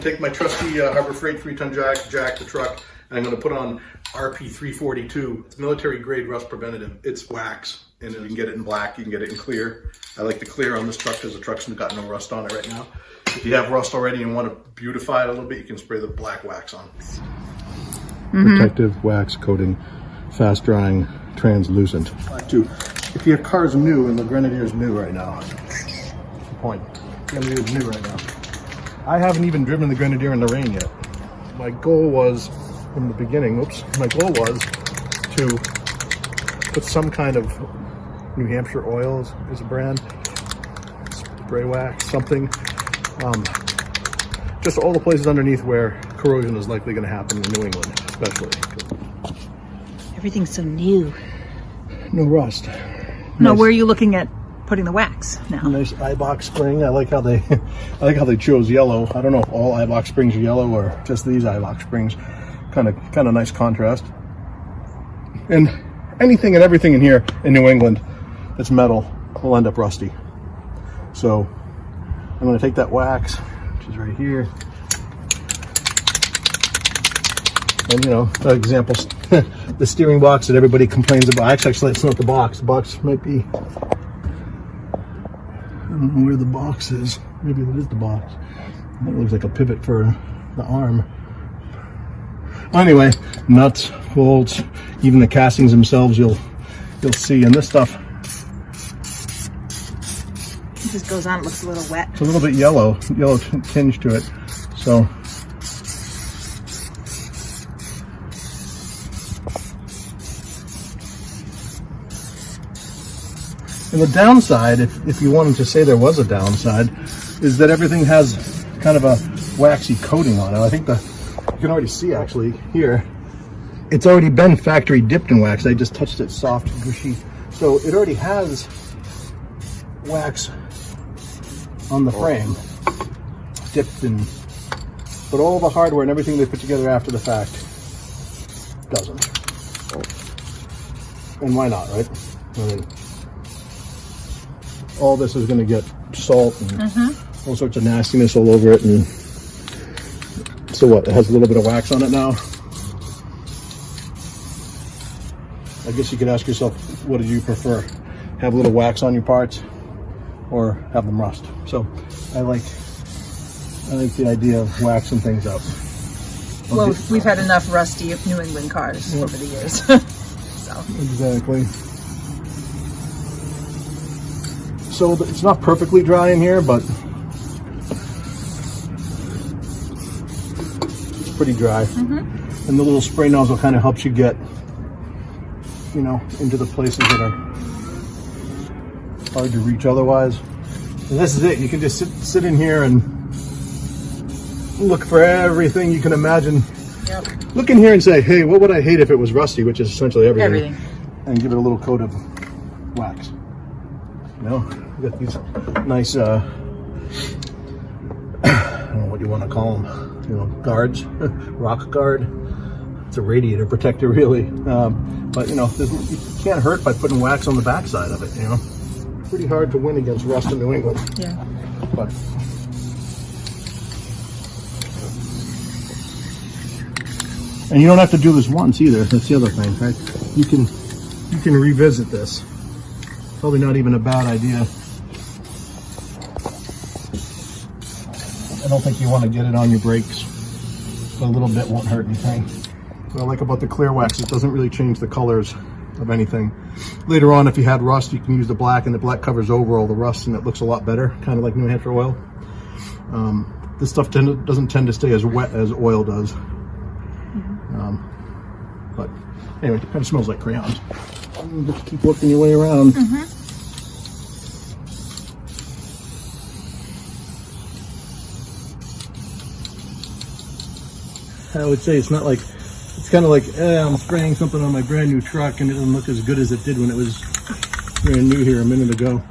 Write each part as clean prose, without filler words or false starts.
take my trusty Harbor Freight 3-ton jack the truck, and I'm going to put on RP342. It's military grade rust preventative. It's wax, and you can get it in black, you can get it in clear. I like the clear on this truck because the truck's got no rust on it right now. If you have rust already and want to beautify it a little bit, you can spray the black wax on. Protective wax coating, fast drying, translucent. If your car's new and the Grenadier is new right now, that's the point. The Grenadier is new right now. I haven't even driven the Grenadier in the rain yet. My goal was, from the beginning, my goal was to put some kind of New Hampshire oils as a brand, spray wax, something. Just all the places underneath where corrosion is likely going to happen in New England, especially. Everything's so new. No rust. No, where are you looking at putting the wax now? Nice iBox spring. I like how they chose yellow. I don't know if all iBox springs are yellow or just these iBox springs. Kind of nice contrast. And anything and everything in here in New England that's metal will end up rusty. So I'm going to take that wax, which is right here. And you know, for example, the steering box that everybody complains about. Actually, it's not the box. The box might be, I don't know where the box is. Maybe it is the box. That looks like a pivot for the arm. Anyway, nuts, bolts, even the castings themselves, you'll see. And this stuff, It just goes on. It looks a little wet. it's a little bit yellow tinge to it. So. And the downside, if you wanted to say there was a downside, is that everything has kind of a waxy coating on it. I think you can already see actually here, it's already been factory dipped in wax. I just touched it soft, gushy. So it already has wax on the frame, dipped in, but all the hardware and everything they put together after the fact doesn't. And why not, right? I mean, all this is going to get salt and all sorts of nastiness all over it. And so what? It has a little bit of wax on it now. I guess you could ask yourself, what do you prefer? Have a little wax on your parts or have them rust? So I like the idea of waxing things up. Well, we've had enough rusty New England cars over the years. So. Exactly. So it's not perfectly dry in here, but it's pretty dry. And the little spray nozzle kind of helps you get, you know, into the places that are hard to reach otherwise. And this is it. You can just sit in here and look for everything you can imagine. Yep. Look in here and say, hey, what would I hate if it was rusty, which is essentially everything. And give it a little coat of wax. You know, you got these nice, I don't know what you want to call them, you know, guards, rock guard. It's a radiator protector, really. But, you know, you can't hurt by putting wax on the backside of it, you know. Pretty hard to win against rust in New England. Yeah. But and you don't have to do this once either. That's the other thing, right? You can revisit this. Probably not even a bad idea. I don't think you want to get it on your brakes. But a little bit won't hurt anything. What I like about the clear wax, it doesn't really change the colors of anything. Later on, if you had rust, you can use the black, and the black covers over all the rust, and it looks a lot better, kind of like New Hampshire oil. This stuff doesn't tend to stay as wet as oil does. But anyway, it kind of smells like crayons. Just keep working your way around. I would say it's not like, it's kind of like, I'm spraying something on my brand new truck and it doesn't look as good as it did when it was brand new here a minute ago.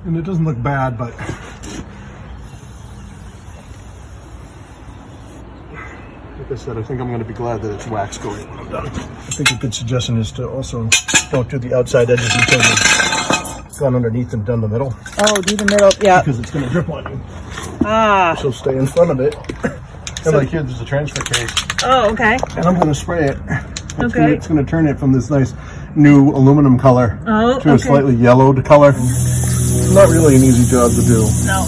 And it doesn't look bad, but like I said, I think I'm going to be glad that it's wax coated when I'm done. I think a good suggestion is to also don't do the outside edges until you've gone underneath and done the middle. Oh, do the middle, yeah. Because it's going to drip on you. Ah. She'll stay in front of it. And like here, there's a transfer case. Oh, okay. And I'm going to spray it. Okay. It's going to turn it from this nice new aluminum color to a slightly yellowed color. Not really an easy job to do. No.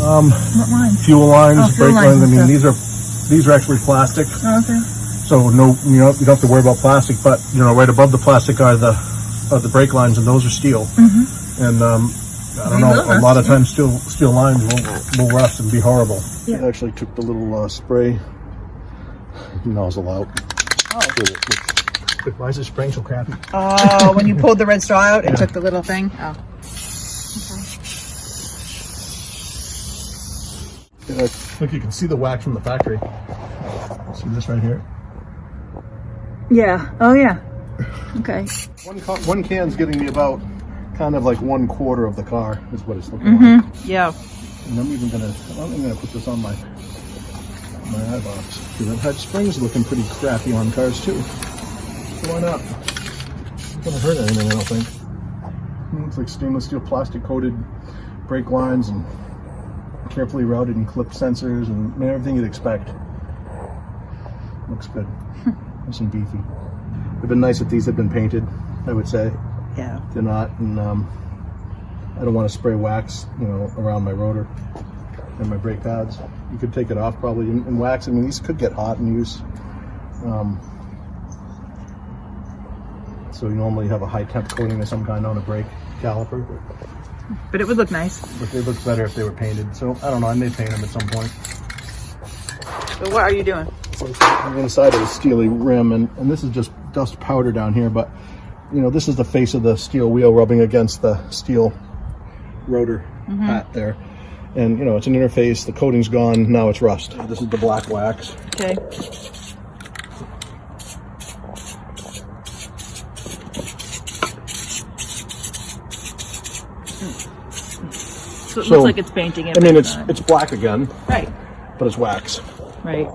What lines? Fuel lines, brake lines. I mean, these are actually plastic. Oh, okay. So no, you don't have to worry about plastic. But right above the plastic are the brake lines, and those are steel. And I don't know. A lot of times, steel lines will rust and be horrible. Yeah. I actually took the little spray nozzle out. Oh. Why is it spraying so crappy? Oh, when you pulled the red straw out, it took the little thing. Oh. Okay. Look, you can see the wax from the factory. See this right here? Yeah. Oh, yeah. Okay. One can's getting me about kind of like 1/4 of the car is what it's looking like. Yeah. And I'm even gonna put this on my eye box because I've had springs looking pretty crappy on cars too. So why not? It's not gonna hurt anything, I don't think. It's like stainless steel plastic coated brake lines and carefully routed and clipped sensors and everything you'd expect. Looks good. Nice and beefy. It'd been nice if these had been painted, I would say. Yeah. They're not, and I don't want to spray wax, around my rotor and my brake pads. You could take it off probably in wax. I mean, these could get hot in use. So you normally have a high temp coating of some kind on a brake caliper. But it would look nice. But they look better if they were painted. So I don't know. I may paint them at some point. So what are you doing? So I'm inside of a steely rim, and this is just dust powder down here. But this is the face of the steel wheel rubbing against the steel rotor pat there. And it's an interface. The coating's gone. Now it's rust. This is the black wax. Okay. So it looks like it's painting it. I mean, it's black again. Right. But it's wax. Right.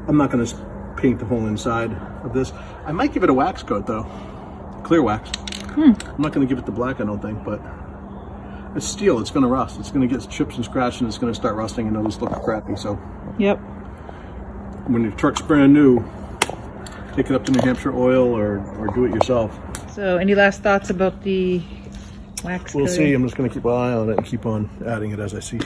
I'm not going to paint the whole inside of this. I might give it a wax coat though. Clear wax. I'm not going to give it the black, I don't think, but it's steel. It's going to rust. It's going to get chips and scratches, and it's going to start rusting, and it'll just look crappy. So. Yep. When your truck's brand new, take it up to New Hampshire Oil or do it yourself. So, any last thoughts about the wax? We'll see. I'm just going to keep an eye on it and keep on adding it as I see.